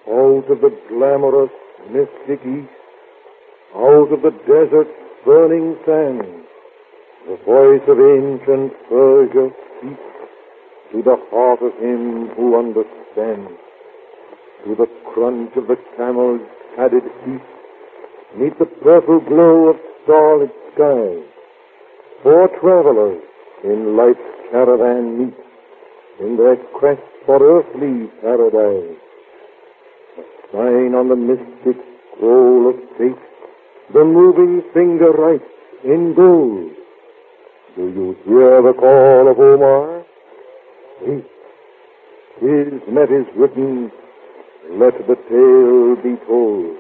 Out of the glamorous, mystic east, out of the desert's burning sands, the voice of ancient Persia speaks to the heart of him who understands. To the crunch of the camel's padded feet, meet the purple glow of starlit skies. Four travelers in life's caravan meet in their quest for earthly paradise. A sign on the mystic scroll of fate, the moving finger writes in gold. Do you hear the call of Omar? Wait. His net is written, let the tale be told.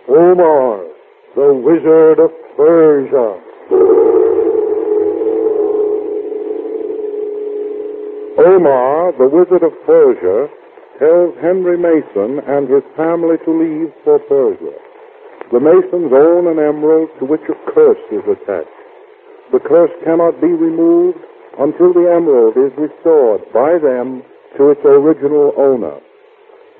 Omar, the wizard of Persia. Omar, the wizard of Persia, tells Henry Mason and his family to leave for Persia. The Masons own an emerald to which a curse is attached. The curse cannot be removed until the emerald is restored by them to its original owner.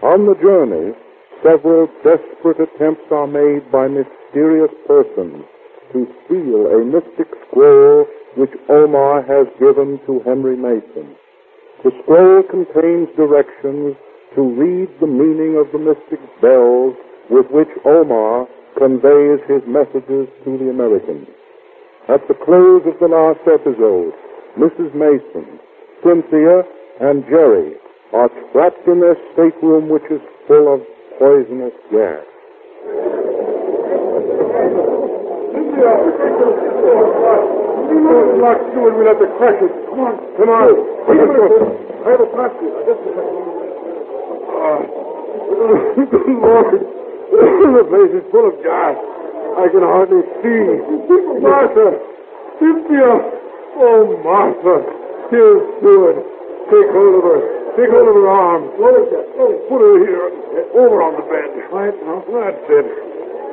On the journey, several desperate attempts are made by mysterious persons to steal a mystic scroll which Omar has given to Henry Mason. The scroll contains directions to read the meaning of the mystic bells with which Omar conveys his messages to the Americans. At the close of the last episode, Mrs. Mason, Cynthia, and Jerry are trapped in their stateroom, which is full of poisonous gas. Lock to it, we'll have to crash it. Come on. Come on. I have a passport. Lord, the place is full of gas. I can hardly see. Martha! Cynthia! Oh, Martha! Here's Stewart. Take hold of her. Take hold of her arm. What is that? Put her here. Over on the bed. Quiet now. That's it.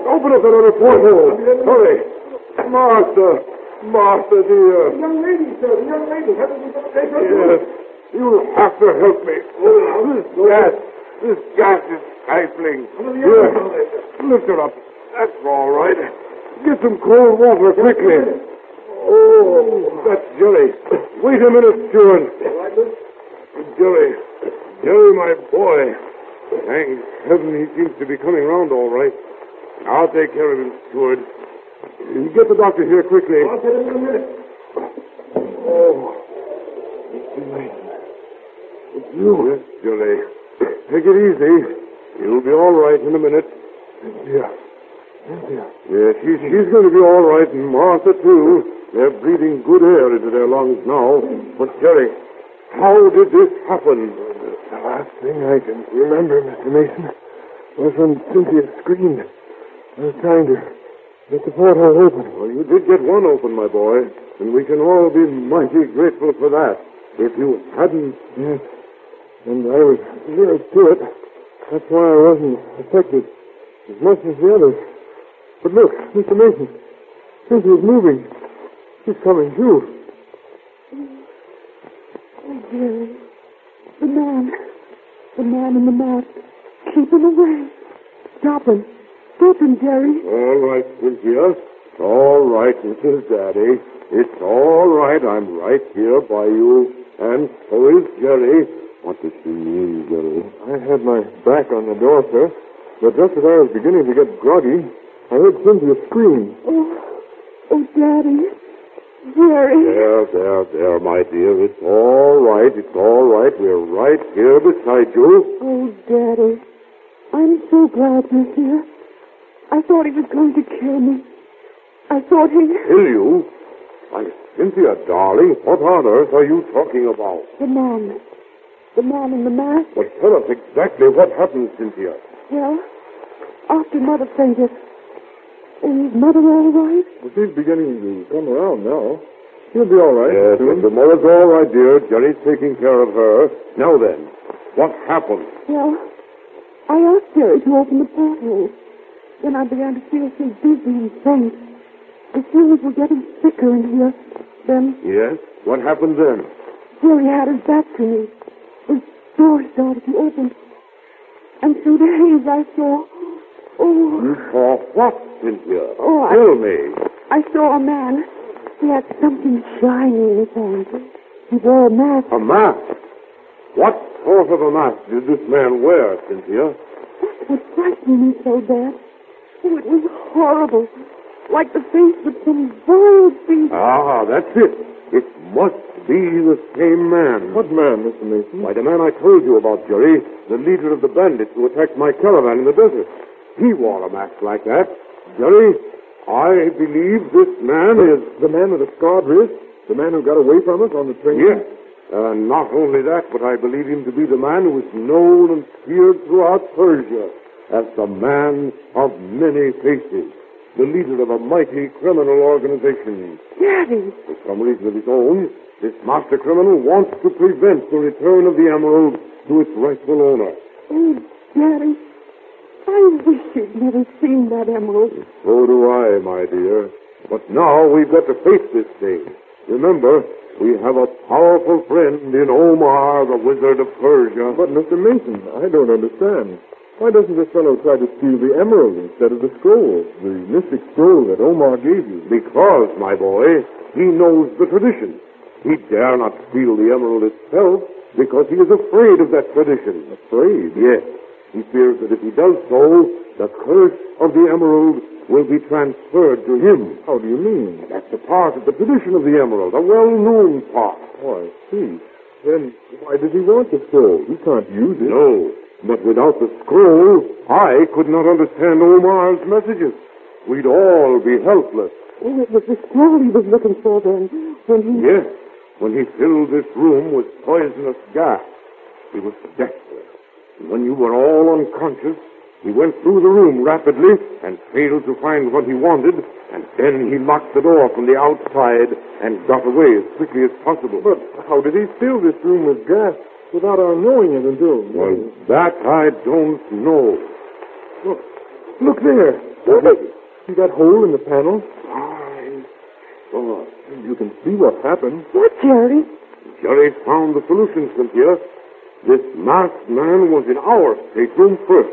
Open up that other porthole. Hurry. Martha! Martha, dear. The young lady, sir. The young lady. Haven't you take her? Yes. You'll have to help me. This gas is stifling. Here. Lift her up. That's all right. Get some cold water quickly. Oh, that's Jerry. Wait a minute, Stewart. Jerry, my boy. Thank heaven he seems to be coming round all right. I'll take care of him, Stewart. Get the doctor here quickly. I'll get him in a minute. Oh, Mr. Mason. It's you. Yes, Jerry. Take it easy. You'll be all right in a minute. Cynthia. Yes, she's going to be all right, and Martha, too. They're breathing good air into their lungs now. But, Jerry, how did this happen? The last thing I can remember, Mr. Mason, was when Cynthia screamed. I was trying to get the porthole open. Well, you did get one open, my boy, and we can all be mighty grateful for that. If you hadn't... Yes, and I was nearest to it. That's why I wasn't affected as much as the others. But look, Mr. Mason, Cynthia's moving. She's coming too. Oh, Jerry. The man in the mask. Keep him away. Stop him, Jerry. All right, Cynthia. It's all right, Mrs. Daddy. It's all right. I'm right here by you. And so is Jerry. What does she mean, Jerry? I had my back on the door, sir. But just as I was beginning to get groggy, I heard Cynthia scream. Oh, Daddy. Jerry. There, my dear. It's all right. We're right here beside you. Oh, Daddy. I'm so glad you're here. I thought he was going to kill me. I thought he... Kill you? Cynthia, darling, what on earth are you talking about? The man. The man in the mask. Well, tell us exactly what happened, Cynthia. Well, after Mother fainted. Is Mother all right? Well, she's beginning to come around now. She'll be all right. Yes, but the mother's all right, dear. Jerry's taking care of her. Now then, what happened? Well, I asked Jerry to open the porthole. Then I began to feel so dizzy and faint. The things were getting thicker in here. Then Yes? What happened then? Jerry had his back to me. The door started to open. And through the haze I saw... You saw what, Cynthia? Oh, Tell me. I saw a man. He had something shiny in his hand. He wore a mask. A mask? What sort of a mask did this man wear, Cynthia? That's what frightened me so bad. Oh, it was horrible. Like the face of some vile beast. Ah, that's it. It must be the same man. What man, Mr. Mason? Why, the man I told you about, Jerry, the leader of the bandits who attacked my caravan in the desert. He wore a mask like that. Jerry, I believe this man is... The man with the scarred wrist? The man who got away from us on the train? Yes. Not only that, but I believe him to be the man who is known and feared throughout Persia as the man of many faces, the leader of a mighty criminal organization. Daddy. For some reason of his own, this master criminal wants to prevent the return of the emerald to its rightful owner. Oh, Daddy. I wish you'd never seen that emerald. So do I, my dear. But now we've got to face this thing. Remember, we have a powerful friend in Omar, the wizard of Persia. But, Mr. Mason, I don't understand. Why doesn't this fellow try to steal the emerald instead of the scroll, the mystic scroll that Omar gave you? Because, my boy, he knows the tradition. He dare not steal the emerald itself because he is afraid of that tradition. Afraid? Yes. He fears that if he does so, the curse of the emerald will be transferred to him. How do you mean? That's a part of the tradition of the emerald, a well-known part. Oh, I see. Then why does he want the scroll? He can't use it. No, but without the scroll, I could not understand Omar's messages. We'd all be helpless. Oh, it was the scroll he was looking for then, when he... Yes, when he filled this room with poisonous gas. He was desperate. And when you were all unconscious, he went through the room rapidly and failed to find what he wanted, and then he locked the door from the outside and got away as quickly as possible. But how did he fill this room with gas without our knowing it until... Well, that I don't know. Look there. See that hole in the panel? Oh, You can see what happened. What, Jerry? Jerry found the solution, Cynthia. This masked man was in our stateroom first,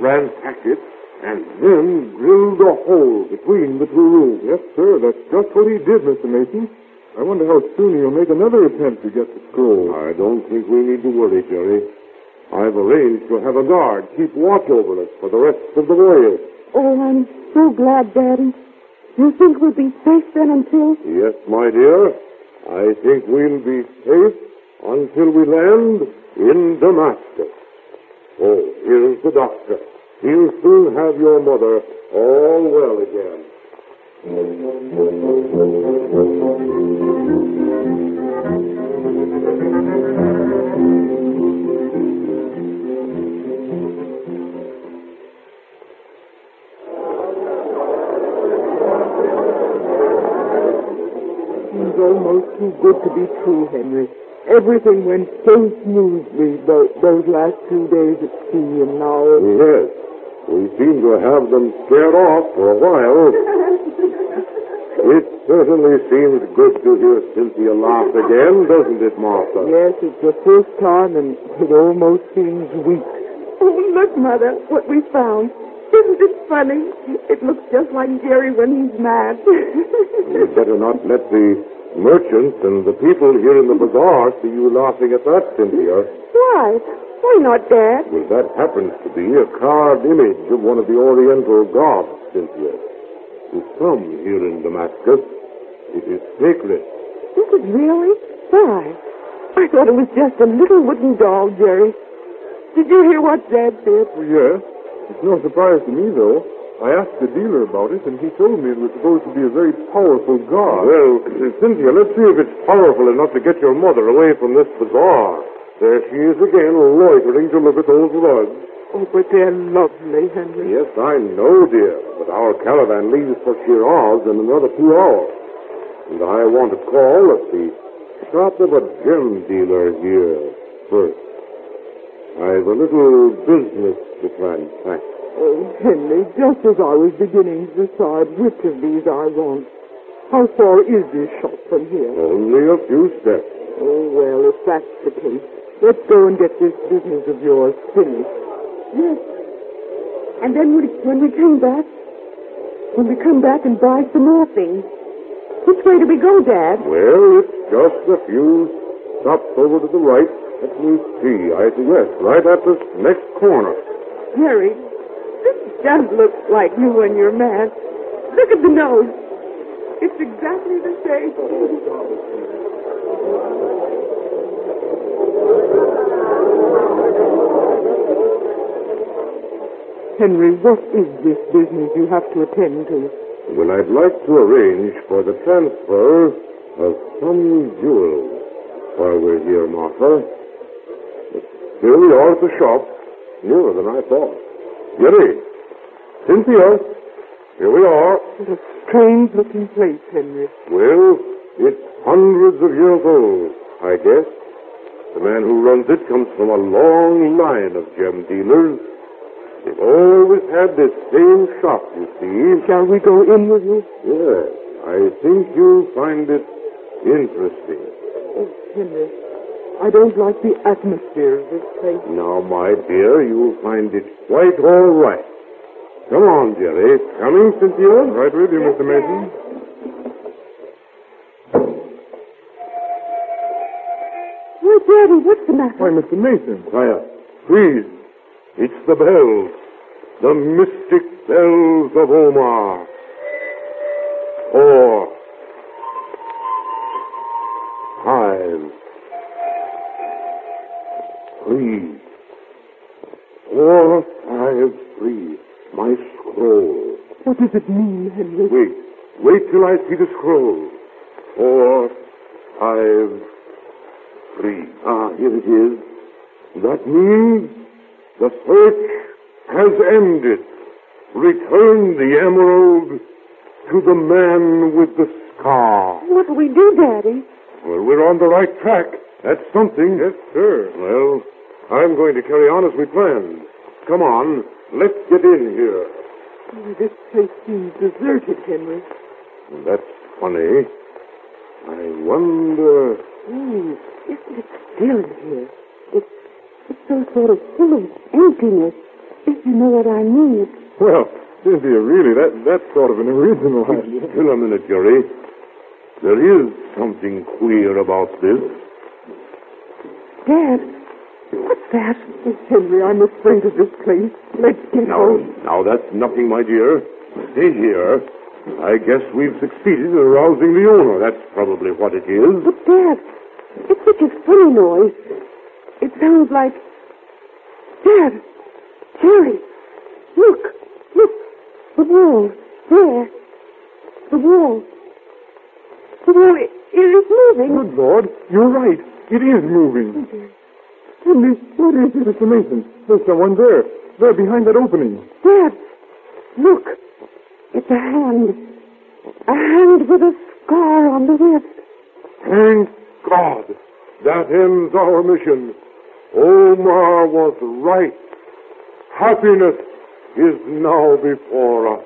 ransacked it, and then drilled a hole between the two rooms. Yes, sir. That's just what he did, Mr. Mason. I wonder how soon he'll make another attempt to get the scroll. I don't think we need to worry, Jerry. I've arranged to have a guard keep watch over us for the rest of the voyage. Oh, I'm so glad, Daddy. You think we'll be safe then until... Yes, my dear. I think we'll be safe until we land in Damascus. Oh, here's the doctor. He'll soon have your mother all well again. It's almost too good to be true, Henry. Everything went so smoothly those last 2 days at sea, and now... Yes, we seem to have them scared off for a while. It certainly seems good to hear Cynthia laugh again, doesn't it, Martha? Yes, it's the first time, and it almost seems weak. Oh, look, Mother, what we found. Isn't it funny? It looks just like Jerry when he's mad. You'd better not let the merchants and the people here in the bazaar see you laughing at that, Cynthia. Why? Why not, Dad? Well, that happens to be a carved image of one of the Oriental gods, Cynthia. To some here in Damascus, it is sacred. Is it really? Why? I thought it was just a little wooden doll, Jerry. Did you hear what Dad said? Well, yes. It's no surprise to me, though. I asked the dealer about it, and he told me it was supposed to be a very powerful god. Well, Cynthia, let's see if it's powerful enough to get your mother away from this bazaar. There she is again, loitering to look at those rugs. Oh, but they're lovely, Henry. Yes, I know, dear, but our caravan leaves for Shiraz in another 2 hours. And I want to call at the shop of a gem dealer here first. I've a little business to transact. Oh, Henry, just as I was beginning to decide which of these I want. How far is this shop from here? Only a few steps. Oh, well, if that's the case, let's go and get this business of yours finished. Yes. And then when we come back and buy some more things, which way do we go, Dad? Well, it's just a few stops over to the right. Let me see. I suggest right at this next corner. Jerry, this does look like you and your man. Look at the nose. It's exactly the same. Henry, what is this business you have to attend to? Well, I'd like to arrange for the transfer of some jewels while we're here, Martha. But here we are at the shop, nearer than I thought. Jerry, Cynthia, here we are. What a strange-looking place, Henry. Well, it's hundreds of years old, I guess. The man who runs it comes from a long line of gem dealers. They've always had this same shop, you see. Shall we go in with you? Yes, I think you'll find it interesting. Oh, Henry, I don't like the atmosphere of this place. Now, my dear, you'll find it quite all right. Come on, Jerry. Coming, Cynthia? Right with you, Mr. Mason. Why, Daddy, what's the matter? Why, Mr. Mason. Quiet. Please. It's the bells. The mystic bells of Omar. 4, 5, 3, 4, 5, 3. My scroll. What does it mean, Henry? Wait till I see the scroll. 4, 5, 3. Ah, here it is. That means the search has ended. Return the emerald to the man with the scar. What do we do, Daddy? Well, we're on the right track. That's something. Yes, sir. Well, I'm going to carry on as we planned. Come on, let's get in here. Oh, this place seems deserted, Henry. That's funny. I wonder... Oh, isn't it still here? It's so sort of full of emptiness, if you know what I mean. Well, Cynthia, really, that's sort of an original idea. Still a minute, Jerry. There is something queer about this. Dad, what's that? Oh, Henry, I'm afraid of this place. Let's get home. Now, that's nothing, my dear. Stay here. I guess we've succeeded in arousing the owner. That's probably what it is. But, Dad, it's such a funny noise. It sounds like... Dad! Jerry! Look! The wall! There! The wall! It is moving! Good Lord, you're right. It is moving. Henry, what is it? Mr. Mason, there's someone there. There, behind that opening. Dad! Look! It's a hand. A hand with a scar on the wrist. Thank God. That ends our mission. Omar was right. Happiness is now before us.